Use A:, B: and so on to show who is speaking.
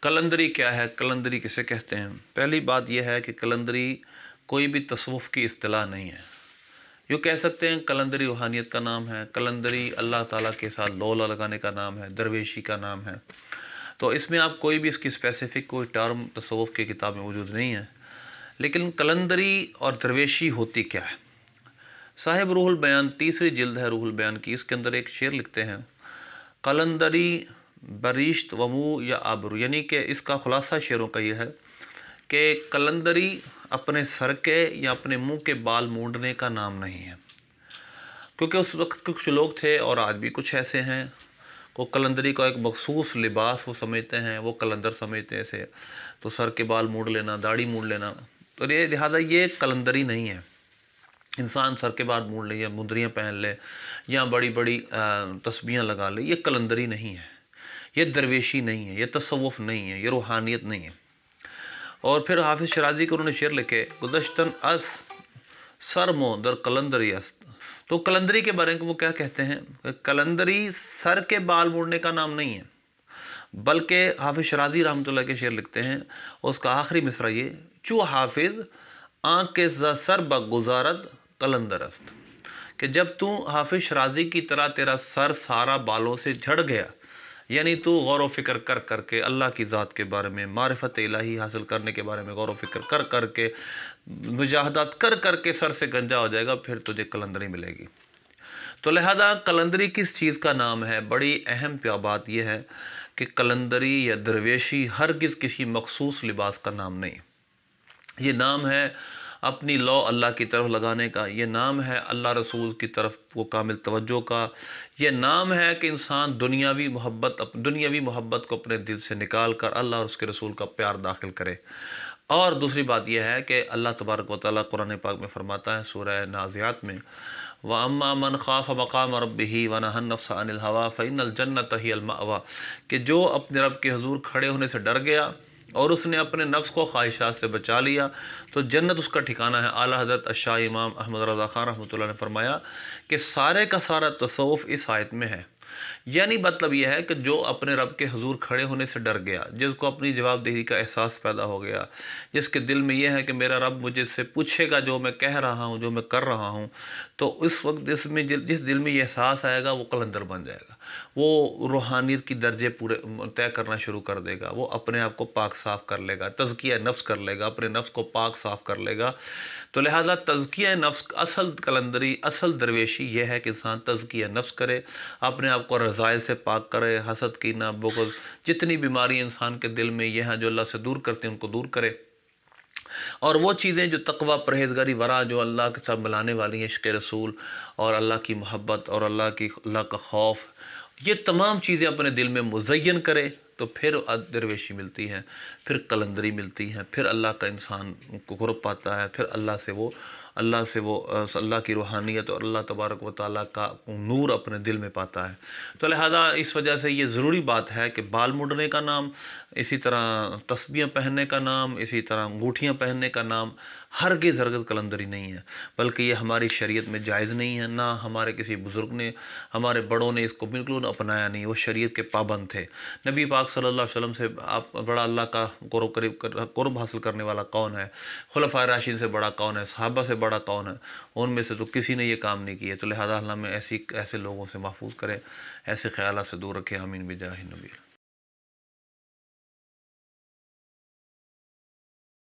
A: کلندری کیا ہے؟ کلندری کسے کہتے ہیں؟ پہلی بات یہ ہے کہ کلندری کوئی بھی تصوف کی اصطلاح نہیں ہے۔ یوں کہہ سکتے ہیں کلندری روحانیت کا نام ہے، کلندری اللہ تعالیٰ کے ساتھ لولا لگانے کا نام ہے، درویشی کا نام ہے۔ تو اس میں آپ کوئی بھی اس کی اسپیسیفک کوئی ٹرم تصوف کی کتاب میں موجود نہیں ہے۔ لیکن کلندری اور درویشی ہوتی کیا ہے؟ صاحب روح البیان، تیسری جلد ہے روح البیان کی، اس کے اندر ایک شعر لکھتے ہیں، کلندری بریشت ومو یا آبرو، یعنی کہ اس کا خلاصہ شعروں کا یہ ہے کہ کلندری اپنے سر کے یا اپنے منہ کے بال مونڈنے کا نام نہیں ہے، کیونکہ اس وقت کچھ لوگ تھے اور آج بھی کچھ ایسے ہیں کو کلندری کا ایک مخصوص لباس وہ سمجھتے ہیں، وہ کلندر سمجھتے ہیں اسے، تو سر کے بال مونڈ لینا، داڑھی مونڈ لینا، تو لہٰذا یہ کلندری نہیں ہے۔ انسان سر کے بال مونڈ لے یا مندریاں پہن لے یا بڑی بڑی تسبیحاں لگا لے، یہ کلندری نہیں ہے، یہ درویشی نہیں ہے، یہ تصوف نہیں ہے، یہ روحانیت نہیں ہے۔ اور پھر حافظ شیرازی کو انہوں نے شعر لکھے، گذشتن از سرمو در کلندری است، تو کلندری کے بارے میں وہ کیا کہتے ہیں؟ کلندری سر کے بال موڑنے کا نام نہیں ہے، بلکہ حافظ شیرازی رحمۃ اللہ کے شعر لکھتے ہیں، اس کا آخری مصرع یہ، چو حافظ آنکھ کے سر بگزارد کلندر است، کہ جب تو حافظ شیرازی کی طرح تیرا سر سارا بالوں سے جھڑ گیا، یعنی تو غور و فکر کر کر کے اللہ کی ذات کے بارے میں، معرفت الہی حاصل کرنے کے بارے میں غور و فکر کر کر کے، مجاہدات کر کر کے سر سے گنجا ہو جائے گا، پھر تجھے کلندری ملے گی۔ تو لہذا کلندری کس چیز کا نام ہے؟ بڑی اہم بات یہ ہے کہ کلندری یا درویشی ہرگز کسی مخصوص لباس کا نام نہیں، یہ نام ہے اپنی لو اللہ کی طرف لگانے کا، یہ نام ہے اللہ رسول کی طرف کو کامل توجہ کا، یہ نام ہے کہ انسان دنیاوی محبت کو اپنے دل سے نکال کر اللہ اور اس کے رسول کا پیار داخل کرے۔ اور دوسری بات یہ ہے کہ اللہ تبارک و تعالیٰ قرآن پاک میں فرماتا ہے سورہ نازعات میں، وَأَمَّا مَنْ خَافَ مَقَامَ رَبِّهِ وَنَهَى النَّفْسَ عَنِ الْهَوَىٰ فَإِنَّ الْجَنَّةَ هِيَ الْمَأْوَىٰ، کہ جو اپنے رب کے حضور کھڑے ہونے سے ڈر گیا اور اس نے اپنے نفس کو خواہشات سے بچا لیا تو جنت اس کا ٹھکانہ ہے۔ اعلیٰ حضرت الشاہ امام احمد رضا خان رحمۃ اللہ نے فرمایا کہ سارے کا سارا تصوف اس آیت میں ہے، یعنی مطلب یہ ہے کہ جو اپنے رب کے حضور کھڑے ہونے سے ڈر گیا، جس کو اپنی جواب دہی کا احساس پیدا ہو گیا، جس کے دل میں یہ ہے کہ میرا رب مجھے سے پوچھے گا جو میں کہہ رہا ہوں، جو میں کر رہا ہوں، تو اس وقت جس دل میں یہ احساس آئے گا وہ کلندر بن جائے گا، وہ روحانیت کی درجے پورے طے کرنا شروع کر دے گا، وہ اپنے آپ کو پاک صاف کر لے گا، تزکیہ نفس کر لے گا، اپنے نفس کو پاک صاف کر لے گا۔ تو لہٰذا تزکیہ نفس اصل کلندری، اصل درویشی یہ ہے کہ انسان تزکیہ نفس کرے، اپنے آپ کو رذائل سے پاک کرے، حسد کینہ بغض جتنی بیماری انسان کے دل میں یہ ہیں جو اللہ سے دور کرتے ہیں ان کو دور کرے، اور وہ چیزیں جو تقوی، پرہیزگاری، ورع، جو اللہ کے ساتھ ملانے والی ہیں، عشق رسول اور اللہ کی محبت اور اللہ کا خوف، یہ تمام چیزیں اپنے دل میں مزین کرے، تو پھر درویشی ملتی ہے، پھر کلندری ملتی ہے، پھر اللہ کا انسان کو قرب پاتا ہے، پھر اللہ سے وہ اللہ کی روحانیت اور اللہ تبارک و تعالیٰ کا نور اپنے دل میں پاتا ہے۔ تو لہذا اس وجہ سے یہ ضروری بات ہے کہ بال مڈنے کا نام، اسی طرح تسبیحیں پہننے کا نام، اسی طرح انگوٹھیاں پہننے کا نام ہرگز کلندری نہیں ہے، بلکہ یہ ہماری شریعت میں جائز نہیں ہے، نہ ہمارے کسی بزرگ نے، ہمارے بڑوں نے اس کو بالکل اپنایا نہیں، وہ شریعت کے پابند تھے۔ نبی پاک صلی اللہ علیہ وسلم سے آپ بڑا اللہ کا قرب حاصل کرنے والا کون ہے؟ خلفائے راشدین سے بڑا کون ہے؟ صحابہ سے بڑا کون ہے؟ ان میں سے تو کسی نے یہ کام نہیں کیے، تو لہذا اللہ ہمیں ایسے لوگوں سے محفوظ کرے، ایسے خیالات سے دور رکھے، آمین بجاہ نبی۔